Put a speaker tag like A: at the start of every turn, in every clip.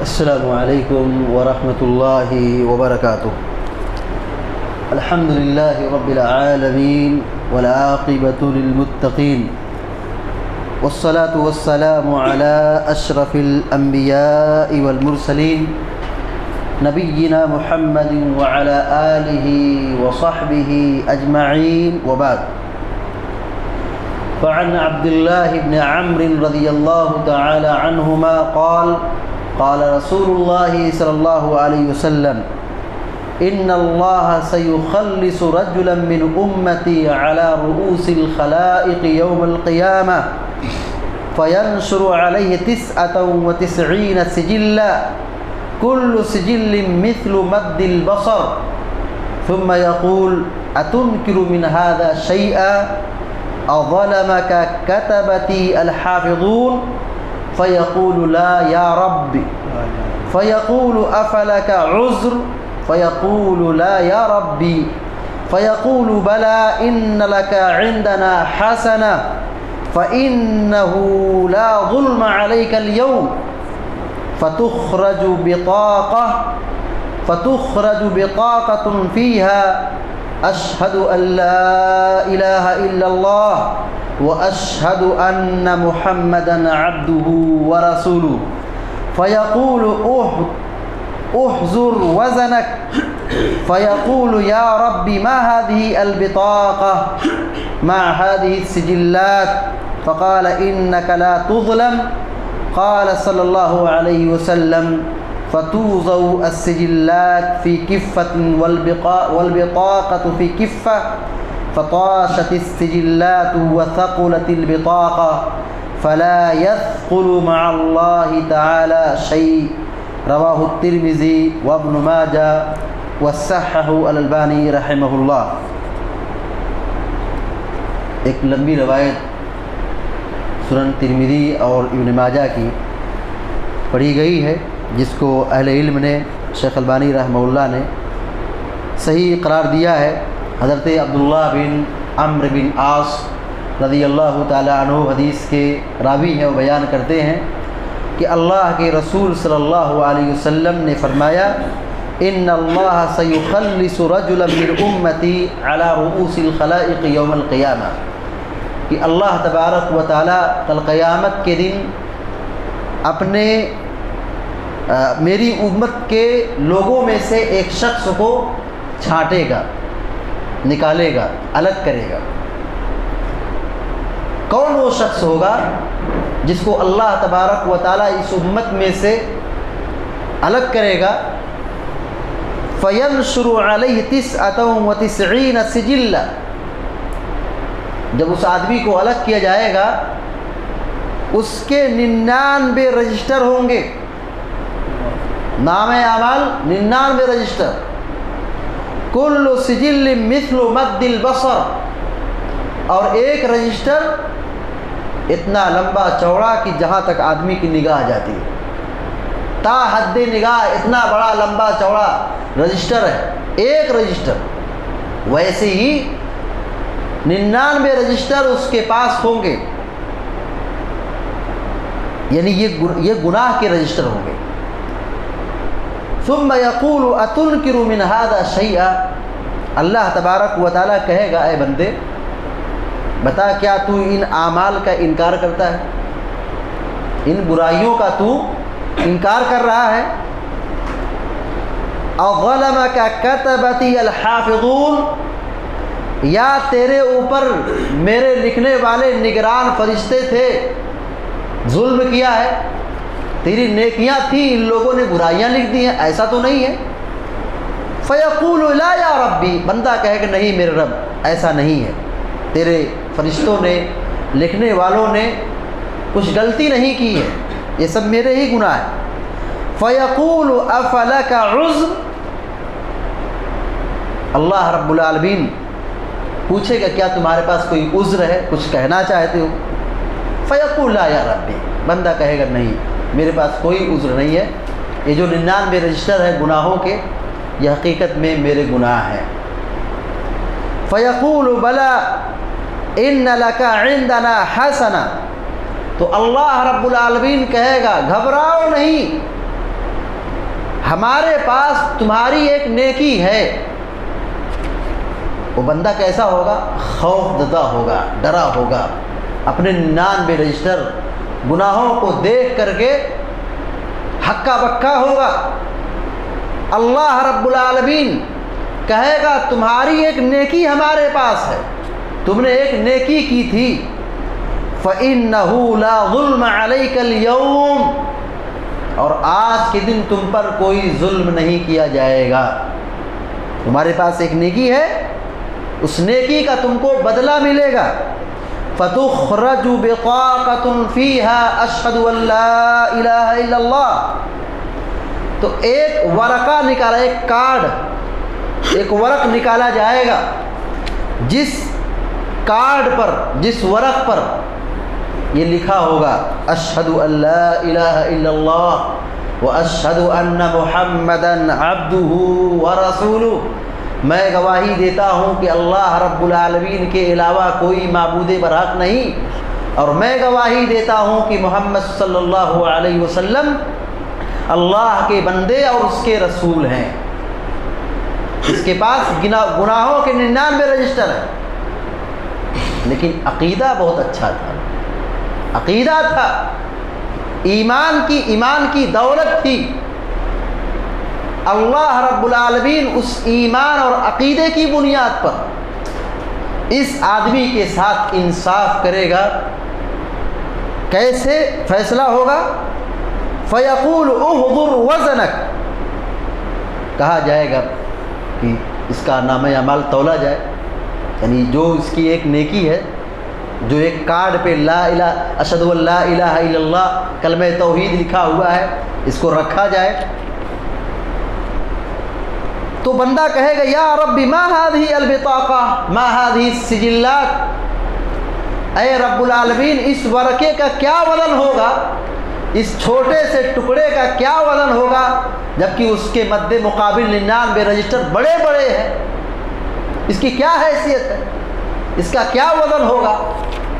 A: السلام علیکم ورحمۃ اللہ وبرکاتہ۔ الحمد للہ رب العالمین والعاقبۃ للمتقین والصلاة والسلام علی اشرف الانبیاء والمرسلین نبینا محمد وعلی آلہ وصحبہ اجمعین وبعد۔ فعن عبد الله بن عمرو رضی اللہ تعالی عنہما قال قال رسول الله صلی اللہ علیہ وسلم ان اللہ سيخلص رجلا من امتی على رؤوس الخلائق يوم القيامة فينشر عليه 99 سجلا كل سجل مثل مد البصر ثم يقول أتنكر من هذا شيئا أظلمك كتبتي الحافظون فيقول لا يا رب فيقول أفلك عذر فيقول لا يا ربي فيقول بلى إن لك عندنا حسنة فإنه لا ظلم عليك اليوم فتخرج بطاقة فيها أشهد أن لا إله إلا الله وأشهد أن محمدا عبده ورسوله فيقول احذر وزنك فيقول يا رب ما هذه البطاقة مع هذه السجلات فقال إنك لا تظلم قال صلى الله عليه وسلم فتوضع السجلات في كفة والبطاقة في كفة فطاشت السجلات وثقلت البطاقة فلا يثقل مع الله تعالى شيء رواہ الترمذی وابن ماجہ وصححہ الالبانی رحمہ اللہ۔ ایک لمبی روایت سنن ترمذی اور ابن ماجہ کی پڑھی گئی ہے جس کو اہل علم نے شیخ البانی رحمہ اللہ نے صحیح قرار دیا ہے۔ حضرت عبداللہ بن عمرو بن عاص رضی اللہ تعالی عنہ حدیث کے راوی ہیں، وہ بیان کرتے ہیں کہ اللہ کے رسول صلی اللہ علیہ وسلم نے فرمایا ان اللہ سیخلص رجلا من امتی علی رؤوس الخلائق یوم القیامہ، کہ اللہ تبارک و تعالی کل قیامت کے دن اپنے میری امت کے لوگوں میں سے ایک شخص کو چھانٹے گا، نکالے گا، الگ کرے گا۔ کون وہ شخص ہوگا جس کو اللہ تبارک و تعالی اس امت میں سے الگ کرے گا؟ فَيَنْشُرُ عَلَيْهِ 99 سِجِلًّا، جب اس آدمی کو الگ کیا جائے گا اس کے 99 رجسٹر ہوں گے، نام اعمال 99 رجسٹر، کل سجل مثل مد البصر، اور ایک رجسٹر اتنا لمبا چوڑا کہ جہاں تک آدمی کی نگاہ جاتی ہے، تا حد نگاہ اتنا بڑا لمبا چوڑا رجسٹر ہے ایک رجسٹر۔ ویسے ہی 99 رجسٹر اس کے پاس ہوں گے، یعنی یہ گناہ کے رجسٹر ہوں گے۔ ثم يقول أتنكر من هذا شيئا، اللہ تبارک و تعالیٰ کہے گا اے بندے بتا کیا تو ان اعمال کا انکار کرتا ہے، ان برائیوں کا تو انکار کر رہا ہے؟ اظلمك كتبتي الحافظون، یا تیرے اوپر میرے لکھنے والے نگران فرشتے تھے ظلم کیا ہے، تیری نیکیاں تھیں ان لوگوں نے برائیاں لکھ دی ہیں، ایسا تو نہیں ہے؟ فیقول لا یا ربی، بندہ کہے کہ نہیں میرے رب ایسا نہیں ہے، تیرے فرشتوں نے لکھنے والوں نے کچھ غلطی نہیں کی ہے، یہ سب میرے ہی گناہ ہیں۔ فیقول افلک عذر، اللہ رب العالمین پوچھے گا کیا تمہارے پاس کوئی عذر ہے، کچھ کہنا چاہتے ہو؟ فیقول لا یا ربی، بندہ کہے گا نہیں میرے پاس کوئی عذر نہیں ہے، یہ جو 99 رجسٹر ہے گناہوں کے یہ حقیقت میں میرے گناہ ہیں۔ فیقول بلا ان لک عندنا حسنہ، تو اللہ رب العالمین کہے گا گھبراؤ نہیں، ہمارے پاس تمہاری ایک نیکی ہے. وہ بندہ کیسا ہوگا؟ خوف زدہ ہوگا، ڈرا ہوگا، اپنے 99 رجسٹر گناہوں کو دیکھ کر کے ہکا بکا ہوگا. اللہ رب العالمین کہے گا تمہاری ایک نیکی ہمارے پاس ہے، تم نے ایک نیکی کی تھی. فَإِنَّهُ لَا ظُلْمَ عَلَيْكَ الْيَوْمِ، اور آج کے دن تم پر کوئی ظلم نہیں کیا جائے گا. تمہارے پاس ایک نیکی ہے، اس نیکی کا تم کو بدلہ ملے گا. فَتُخْرَجُ بِطَاقَةٌ فِيهَا أَشْهَدُ أَن لَا إِلَهَ إِلَّا اللَّهُ، تو ایک ورقہ نکالا، ایک کارڈ، ایک ورق نکالا جائے گا، جس کارڈ پر، جس ورق پر یہ لکھا ہوگا اشہد ان لا الہ الا اللہ واشہد ان محمدًا عبدہ ورسولہ، میں گواہی دیتا ہوں کہ اللہ رب العالمین کے علاوہ کوئی معبود برحق نہیں، اور میں گواہی دیتا ہوں کہ محمد صلی اللہ علیہ وسلم اللہ کے بندے اور اس کے رسول ہیں. اس کے پاس گناہوں کے 99 رجسٹر ہیں، لیکن عقیدہ بہت اچھا تھا. عقیدہ تھا، ایمان کی دولت تھی. اللہ رب العالمین اس ایمان اور عقیدے کی بنیاد پر اس آدمی کے ساتھ انصاف کرے گا. کیسے فیصلہ ہوگا؟ فَيَقُولُ اُحْضُرْ وَزْنَكَ، کہا جائے گا کہ اس کا نامہ اعمال تولا جائے، یعنی جو اس کی ایک نیکی ہے، جو ایک کارڈ پہ لا الہ اشہد ان لا الہ الا اللہ کلمہ توحید لکھا ہوا ہے، اس کو رکھا جائے. تو بندہ کہے گا یا ربی ما هذه البطاقہ ما هذه السجلات، اے رب العالمین اس ورقے کا کیا وزن ہوگا، اس چھوٹے سے ٹکڑے کا کیا وزن ہوگا، جبکہ اس کے مد مقابل 99 رجسٹر بڑے بڑے ہیں. اس کی کیا حیثیت ہے، اس کا کیا وزن ہوگا،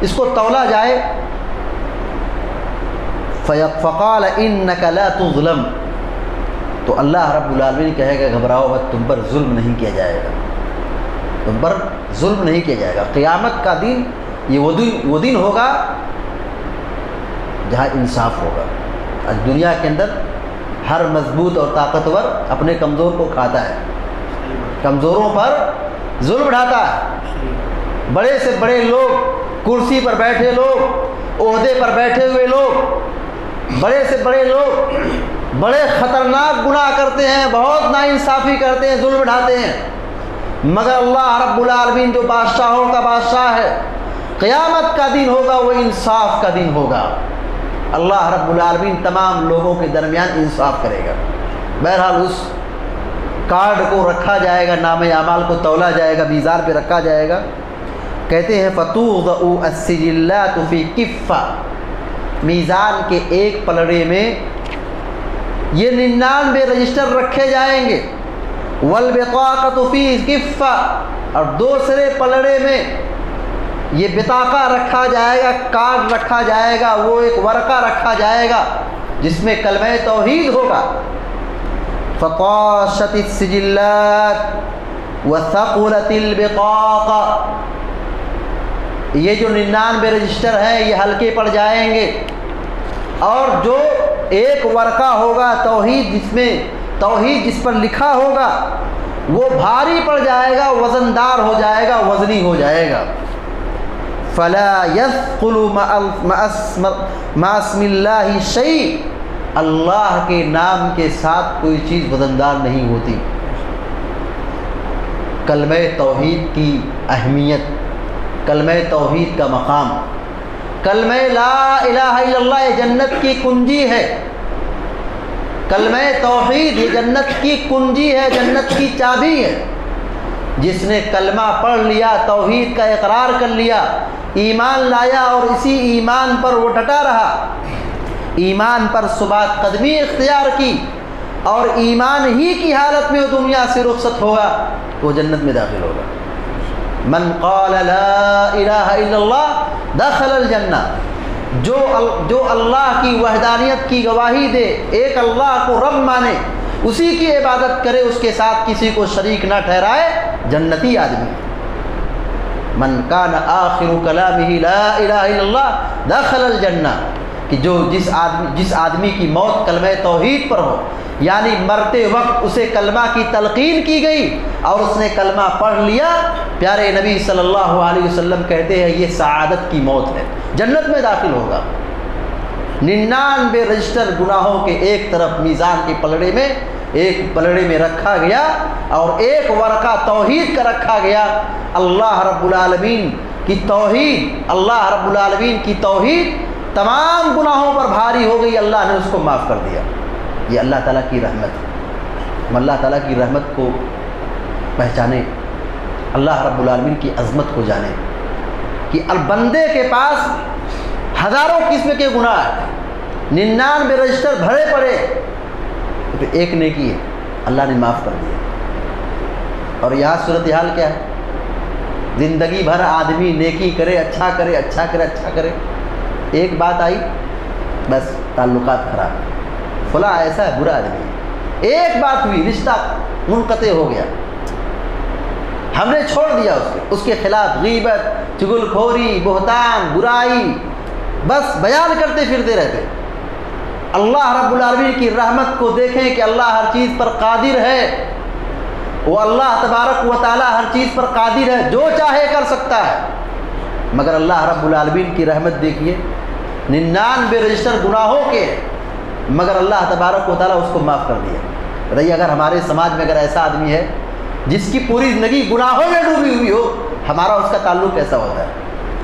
A: اس کو تولا جائے. فقال انک لا تظلم، تو اللہ رب العالمین کہے گا گھبراؤ مت، تم پر ظلم نہیں کیا جائے گا، تم پر ظلم نہیں کیا جائے گا. قیامت کا دن یہ وہ دن ہوگا جہاں انصاف ہوگا. آج دنیا کے اندر ہر مضبوط اور طاقتور اپنے کمزور کو کھاتا ہے، کمزوروں پر ظلم ڈھاتا ہے. بڑے سے بڑے لوگ، کرسی پر بیٹھے لوگ، عہدے پر بیٹھے ہوئے لوگ، بڑے سے بڑے لوگ بڑے خطرناک گناہ کرتے ہیں، بہت ناانصافی کرتے ہیں، ظلم ڈھاتے ہیں، مگر اللہ رب العالمین جو بادشاہوں کا بادشاہ ہے، قیامت کا دن ہوگا وہ انصاف کا دن ہوگا. اللہ رب العالمین تمام لوگوں کے درمیان انصاف کرے گا. بہرحال اس کارڈ کو رکھا جائے گا، نام اعمال کو تولا جائے گا، میزان پہ رکھا جائے گا. کہتے ہیں فَتُوضَعُ السِّجِلَّاتُ فِي كِفَّةٍ، میزان کے ایک پلڑے میں یہ 99 رجسٹر رکھے جائیں گے. وَالْبِطَاقَةُ فِي كِفَّةٍ، اور دوسرے پلڑے میں یہ بطاقہ رکھا جائے گا، کارڈ رکھا جائے گا، وہ ایک ورقہ رکھا جائے گا جس میں کلمہ توحید ہوگا. فَطَاشَتِ السِّجِلَّاتُ وَثَقُلَتِ الْبِطَاقَةُ، یہ جو 99 رجسٹر ہیں یہ ہلکے پڑ جائیں گے، اور جو ایک ورقہ ہوگا توحید، جس میں توحید جس پر لکھا ہوگا وہ بھاری پڑ جائے گا، وزندار ہو جائے گا، وزنی ہو جائے گا. فلا يثقل مع اسم اللہ شیء، اللہ کے نام کے ساتھ کوئی چیز وزندار نہیں ہوتی. کلمہ توحید کی اہمیت، کلمہ توحید کا مقام، کلمہ لا الہ الا اللہ یہ جنت کی کنجی ہے. کلمہ توحید یہ جنت کی کنجی ہے، جنت کی چابی ہے. جس نے کلمہ پڑھ لیا، توحید کا اقرار کر لیا، ایمان لایا اور اسی ایمان پر وہ ڈٹا رہا، ایمان پر ثبات قدمی اختیار کی، اور ایمان ہی کی حالت میں وہ دنیا سے رخصت ہوگا تو وہ جنت میں داخل ہوگا. من قال لا الہ الا اللہ دخل الجنہ، جو اللہ کی وحدانیت کی گواہی دے، ایک اللہ کو رب مانے اسی کی عبادت کرے، اس کے ساتھ کسی کو شریک نہ ٹھہرائے، جنتی آدمی۔ من کان آخر کلامہ لا الہ الا اللہ دخل الجنہ، کہ جس آدمی کی موت کلمہ توحید پر ہو، یعنی مرتے وقت اسے کلمہ کی تلقین کی گئی اور اس نے کلمہ پڑھ لیا، پیارے نبی صلی اللہ علیہ وسلم کہتے ہیں یہ سعادت کی موت ہے، جنت میں داخل ہوگا۔ 99 رجسٹر گناہوں کے ایک طرف میزان کے پلڑے میں، ایک پلڑے میں رکھا گیا اور ایک ورقہ توحید کا رکھا گیا۔ اللہ رب العالمین کی توحید، اللہ رب العالمین کی توحید تمام گناہوں پر بھاری ہو گئی، اللہ نے اس کو معاف کر دیا۔ یہ اللہ تعالیٰ کی رحمت ہے۔ ہم اللہ تعالیٰ کی رحمت کو پہچانیں، اللہ رب العالمین کی عظمت کو جانیں کہ بندے کے پاس ہزاروں قسم کے گناہ ہیں، 99 رجسٹر بھرے پڑے، تو ایک نیکی ہے، اللہ نے معاف کر دیا۔ اور یہاں صورتحال کیا ہے؟ زندگی بھر آدمی نیکی کرے، اچھا کرے، اچھا کرے، اچھا کرے، ایک بات آئی بس تعلقات خراب، فلاں ایسا ہے، برا آدمی ہے، ایک بات ہوئی رشتہ منقطع ہو گیا، ہم نے چھوڑ دیا اس کے خلاف غیبت، چغل خوری، بہتان، برائی، بس بیان کرتے پھرتے رہتے۔ اللہ رب العالمین کی رحمت کو دیکھیں کہ اللہ ہر چیز پر قادر ہے، وہ اللہ تبارک و تعالی ہر چیز پر قادر ہے، جو چاہے کر سکتا ہے، مگر اللہ رب العالمین کی رحمت دیکھیے، 99 رجسٹر گناہوں کے، مگر اللہ تبارک و تعالیٰ اس کو معاف کر دیا۔ بتائیے اگر ہمارے سماج میں اگر ایسا آدمی ہے جس کی پوری زندگی گناہوں میں ڈوبی ہوئی ہو، ہمارا اس کا تعلق کیسا ہوتا ہے،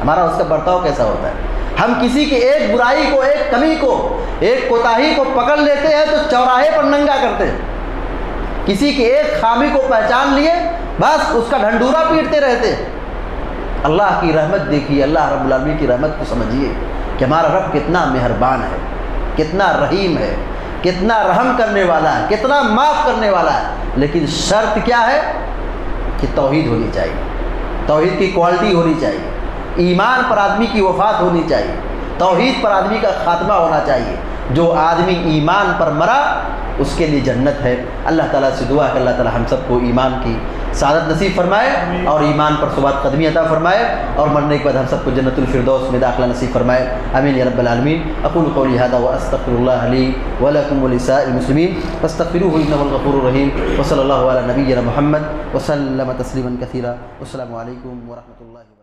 A: ہمارا اس کا برتاؤ کیسا ہوتا ہے؟ ہم کسی کی ایک برائی کو، ایک کمی کو، ایک کوتاہی کو پکڑ لیتے ہیں تو چوراہے پر ننگا کرتے ہیں، کسی کی ایک خامی کو پہچان لیے بس اس کا ڈھنڈورا پیٹتے رہتے ہیں۔ اللہ کی رحمت دیکھیے، اللہ رب العالمین کی رحمت کو سمجھیے کہ ہمارا رب کتنا مہربان ہے، کتنا رحیم ہے، کتنا رحم کرنے والا ہے، کتنا معاف کرنے والا ہے۔ لیکن شرط کیا ہے کہ توحید ہونی چاہیے، توحید کی کوالٹی ہونی چاہیے، ایمان پر آدمی کی وفات ہونی چاہیے، توحید پر آدمی کا خاتمہ ہونا چاہیے۔ جو آدمی ایمان پر مرا اس کے لیے جنت ہے۔ اللہ تعالیٰ سے دعا کہ اللہ تعالیٰ ہم سب کو ایمان کی سعادت نصیب فرمائے اور ایمان پر ثبات قدمی عطا فرمائے، اور مرنے کے بعد ہم سب کو جنت الفردوس میں داخلہ نصیب فرمائے، آمین یا رب العالمین۔ اقول قولی ھذا واستغفر اللہ لی ولکم ولسائر المسلمین فاستغفروہ انہ الغفور الرحیم، وصلی اللہ علی نبینا محمد وسلم تسلیما کثیرا۔ السلام علیکم ورحمۃ اللہ وبرکاتہ۔